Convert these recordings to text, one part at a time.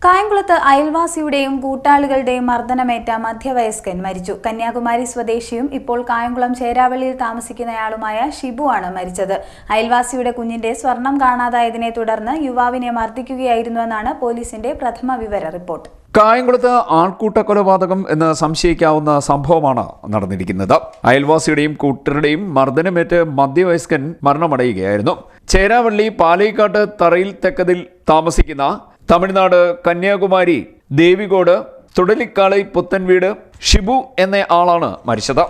കായംകുളത്ത് അയൽവാസിയുടെയും കൂട്ടാളികളുടെയും മർദ്ദനമേറ്റ മധ്യവയസ്കൻ മരിച്ചു. കന്യാകുമാരി സ്വദേശിയും ഇപ്പോൾ കായംകുളം ചേരാവള്ളിയിൽ താമസിക്കുന്നയാളുമായ ഷിബു ആണ് മരിച്ചത്. അയൽവാസിയുടെ കുഞ്ഞിന്റെ സ്വർണം കാണാതായതിനെ തുടർന്ന് യുവാവിനെ മർദ്ദിക്കുകയായിരുന്നുവെന്നാണ് പോലീസിന്റെ പ്രഥമ വിവര റിപ്പോർട്ട്. കായംകുളത്ത് ആൾക്കൂട്ട കൊലപാതകം എന്ന് സംശയിക്കാവുന്ന സംഭവമാണ് നടന്നിരിക്കുന്നത്. അയൽവാസിയുടെയും കൂട്ടരുടെയും മർദ്ദനമേറ്റ് മധ്യവയസ്കൻ മരണമടയുകയായിരുന്നു. ചേരാവള്ളി പാലയിക്കാട്ട് തറയിൽ തെക്കതിൽ താമസിക്കുന്ന തമിഴ്നാട് കന്യാകുമാരി ദേവികോട് തുടലിക്കാളി പുത്തൻവീട് ഷിബു എന്ന ആളാണ് മരിച്ചത്.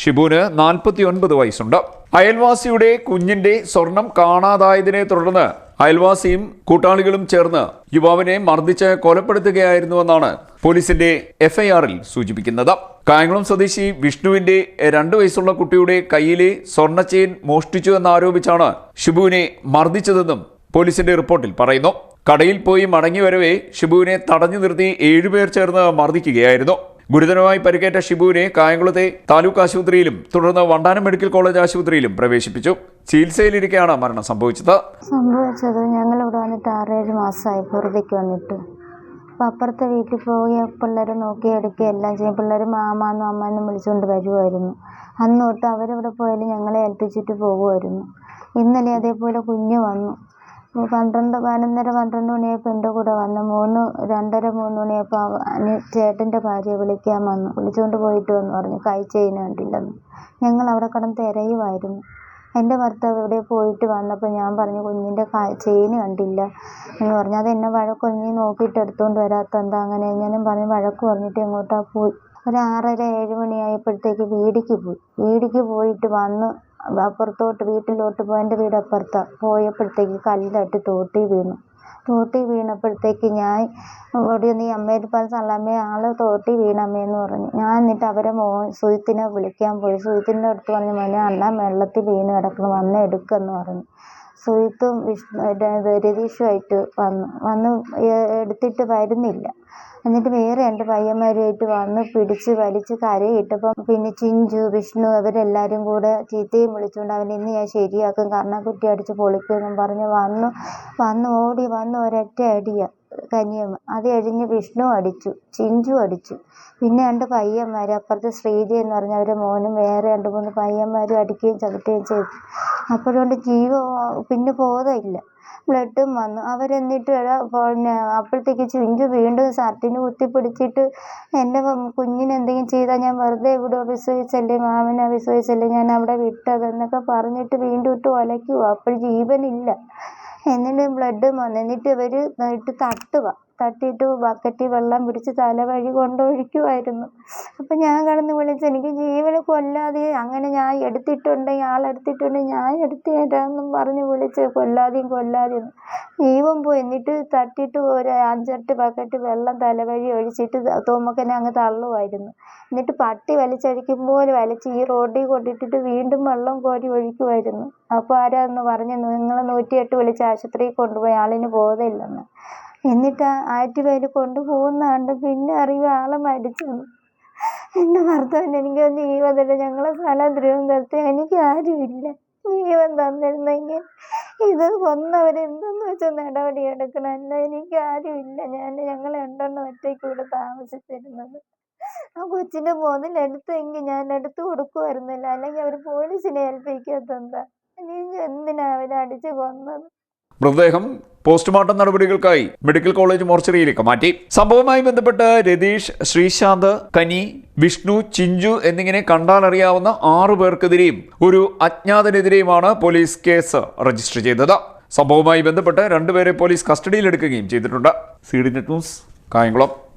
ഷിബുവിന് 49 വയസ്സുണ്ട്. അയൽവാസിയുടെ കുഞ്ഞിന്റെ സ്വർണം കാണാതായതിനെ തുടർന്ന് അയൽവാസിയും കൂട്ടാളികളും ചേർന്ന് യുവാവിനെ മർദ്ദിച്ച് കൊലപ്പെടുത്തുകയായിരുന്നുവെന്നാണ് പോലീസിന്റെ എഫ്ഐആറിൽ സൂചിപ്പിക്കുന്നത്. കായംകുളം സ്വദേശി വിഷ്ണുവിന്റെ 2 വയസ്സുള്ള കുട്ടിയുടെ കയ്യിലെ സ്വർണ്ണ ചെയിൻ മോഷ്ടിച്ചു എന്നാരോപിച്ചാണ് ഷിബുവിനെ മർദ്ദിച്ചതെന്നും പോലീസിന്റെ റിപ്പോർട്ടിൽ പറയുന്നു. കടയിൽ പോയി മടങ്ങി വരവേ ഷിബുവിനെ തടഞ്ഞു നിർത്തി 7 പേർ ചേർന്ന് മർദ്ദിക്കുകയായിരുന്നു. ഗുരുതരമായി പരിക്കേറ്റ ഷിബുവിനെ കായംകുളത്തെ താലൂക്ക് ആശുപത്രിയിലും തുടർന്ന് വണ്ടാനം മെഡിക്കൽ കോളേജ് ആശുപത്രിയിലും പ്രവേശിപ്പിച്ചു. ചികിത്സയിലിരിക്കെയാണ് മരണം സംഭവിച്ചത്. ഞങ്ങളിവിടെ വന്നിട്ട് 6-7 മാസമായി പുറത്തേക്ക് വന്നിട്ട്. അപ്പം അപ്പുറത്തെ വീട്ടിൽ പോയി പിള്ളേരെ നോക്കി എടുക്കുക എല്ലാം ചെയ്യും. പിള്ളേർ മാമാന്നും അമ്മാന്നും വിളിച്ചുകൊണ്ട് വരുമായിരുന്നു. അന്ന് തൊട്ട് അവരെവിടെ പോയാലും ഞങ്ങളെ ഏൽപ്പിച്ചിട്ട് പോകുമായിരുന്നു. ഇന്നലെ അതേപോലെ കുഞ്ഞ് വന്നു. 11:12 മണിയായപ്പോൾ എൻ്റെ കൂടെ വന്നു. 2:30-3 മണിയായപ്പോൾ ചേട്ടൻ്റെ ഭാര്യ വിളിക്കാൻ വന്നു. വിളിച്ചുകൊണ്ട് പോയിട്ട് വന്നു പറഞ്ഞു കൈ ചെയിൻ കണ്ടില്ലെന്ന്. ഞങ്ങൾ അവിടെ കിടന്ന് തിരയുമായിരുന്നു. എൻ്റെ ഭർത്താവ് ഇവിടെ പോയിട്ട് വന്നപ്പോൾ ഞാൻ പറഞ്ഞു കുഞ്ഞിൻ്റെ ചെയിൻ കണ്ടില്ല എന്ന് പറഞ്ഞു. അത് എന്നെ വഴക്കൊഞ്ഞി നോക്കിയിട്ട് എടുത്തുകൊണ്ട് വരാത്ത എന്താ അങ്ങനെ ഞാനും പറഞ്ഞ് വഴക്ക് പറഞ്ഞിട്ട് എങ്ങോട്ടാ പോയി. ഒരു 6:30-7 മണിയായപ്പോഴത്തേക്ക് വീടിക്ക് പോയിട്ട് വന്ന് അപ്പുറത്തോട്ട് വീട്ടിലോട്ട് പോയി. എൻ്റെ വീട് അപ്പുറത്താണ്. പോയപ്പോഴത്തേക്ക് കല്ലിട്ട് തോട്ടി വീണപ്പോഴത്തേക്ക് ഞാൻ ഓടി നീ അമ്മയുടെ പറഞ്ഞ ആള് തോട്ടി വീണമ്മയെന്ന് പറഞ്ഞു. ഞാൻ എന്നിട്ട് അവരെ സുഹൃത്തിനെ വിളിക്കാൻ പോയി. സുഹൃത്തിൻ്റെ അടുത്ത് പറഞ്ഞു മോനെ അണ്ണൻ വെള്ളത്തിൽ വീണ് കിടക്കണം വന്ന് എടുക്കുമെന്ന് പറഞ്ഞു. സുഹൃത്തും രതീഷുമായിട്ട് വന്ന് എടുത്തിട്ട് വരുന്നില്ല. എന്നിട്ട് വേറെ 2 പയ്യന്മാരുമായിട്ട് വന്ന് പിടിച്ച് വലിച്ച് കരയിട്ടപ്പം പിന്നെ ചിഞ്ചു വിഷ്ണു അവരെല്ലാവരും കൂടെ ചീത്തയും വിളിച്ചുകൊണ്ട് അവൻ ഇന്ന് ഞാൻ ശരിയാക്കും കർണക്കുറ്റി അടിച്ച് പൊളിക്കുമെന്നും പറഞ്ഞ് ഓടി ഒരൊറ്റ അടിയ കനിയമ്മ. അത് കഴിഞ്ഞ് വിഷ്ണു അടിച്ചു, ചിഞ്ചു അടിച്ചു. പിന്നെ 2 പയ്യന്മാർ അപ്പുറത്ത് ശ്രീജ എന്ന് പറഞ്ഞ അവരുടെ മോനും വേറെ 2-3 പയ്യന്മാരും അടിക്കുകയും ചവിട്ടുകയും ചെയ്തു. അപ്പോഴുകൊണ്ട് പിന്നെ ബോധമില്ല. ബ്ലഡും വന്നു. അവരെന്നിട്ട് പിന്നെ അപ്പോഴത്തേക്ക് ചിഞ്ചു വീണ്ടും ഷർട്ടിന് കുത്തിപ്പിടിച്ചിട്ട് എൻ്റെ കുഞ്ഞിന് എന്തെങ്കിലും ചെയ്താൽ ഞാൻ വെറുതെ ഇവിടെ വിശ്വസിച്ചല്ലേ മാമനെ വിശ്വസിച്ചല്ലേ ഞാൻ അവിടെ വിട്ടതെന്നൊക്കെ പറഞ്ഞിട്ട് വീണ്ടും ഇട്ട് ഒലയ്ക്കുക. അപ്പോൾ ജീവനില്ല. എന്നിട്ട് ബ്ലഡും വന്നു. എന്നിട്ട് ഇവർ തട്ടിയിട്ട് ബക്കറ്റിൽ വെള്ളം പിടിച്ച് തലവഴി കൊണ്ടൊഴിക്കുമായിരുന്നു. അപ്പം ഞാൻ കിടന്ന് വിളിച്ച് എനിക്ക് ജീവന് കൊല്ലാതെ അങ്ങനെ ഞാൻ എടുത്തിട്ടുണ്ടെങ്കിൽ ആളെടുത്തിട്ടുണ്ടെങ്കിൽ ഞാൻ എടുത്തു തരാമെന്നും പറഞ്ഞ് വിളിച്ച് കൊല്ലാതെയും ജീവൻ പോയി. എന്നിട്ട് തട്ടിയിട്ട് ഒരു 5-8 ബക്കറ്റ് വെള്ളം തലവഴി ഒഴിച്ചിട്ട് തോമക്കനെ അങ്ങ് തള്ളുമായിരുന്നു. എന്നിട്ട് പട്ടി വലിച്ചഴിക്കുമ്പോൾ വലിച്ച് ഈ റോഡിൽ കൊണ്ടിട്ടിട്ട് വീണ്ടും വെള്ളം കോരി ഒഴിക്കുമായിരുന്നു. അപ്പോൾ ആരാന്ന് പറഞ്ഞു നിങ്ങൾ 108 വിളിച്ച് ആശുപത്രിയിൽ കൊണ്ടുപോയി ആളിന് ബോധമില്ലെന്ന്. എന്നിട്ട് ആറ്റുപേര് കൊണ്ടുപോകുന്ന കണ്ട് പിന്നെ അറിയുക ആളെ മരിച്ചെന്ന്. എൻ്റെ ഭർത്താവിന് എനിക്ക് ജീവനില്ല. ഞങ്ങളെ സ്ഥലം തിരുവനന്തപുരത്ത്. എനിക്ക് ആരുമില്ല. ജീവൻ തന്നിരുന്നെങ്കിൽ ഇത് കൊന്നവരെന്തെന്ന് വെച്ചാൽ നടപടി എടുക്കണമല്ല. എനിക്ക് ആരുമില്ല. ഞങ്ങൾ 2 ഒറ്റയ്ക്ക് ഇവിടെ താമസിച്ചിരുന്നത്. ആ കൊച്ചിൻ്റെ മുതലെടുത്തെങ്കിൽ ഞാൻ എടുത്തു കൊടുക്കുമായിരുന്നില്ല. അല്ലെങ്കിൽ അവർ പോലീസിനെ ഏൽപ്പിക്കാത്തെന്താ? ഇനി എന്തിനാ അവരടിച്ച് കൊന്നത്? മൃതദേഹം പോസ്റ്റ്മോർട്ടം നടപടികൾക്കായി മെഡിക്കൽ കോളേജ് മോർച്ചറിയിലേക്ക് മാറ്റി. സംഭവവുമായി ബന്ധപ്പെട്ട് രതീഷ്, ശ്രീശാന്ത്, കനി, വിഷ്ണു, ചിഞ്ചു എന്നിങ്ങനെ കണ്ടാലറിയാവുന്ന 6 പേർക്കെതിരെയും ഒരു അജ്ഞാതനെതിരെയുമാണ് പോലീസ് കേസ് രജിസ്റ്റർ ചെയ്തത്. സംഭവവുമായി ബന്ധപ്പെട്ട് 2 പേരെ പോലീസ് കസ്റ്റഡിയിലെടുക്കുകയും ചെയ്തിട്ടുണ്ട്. CDNet news, Kayamkulam.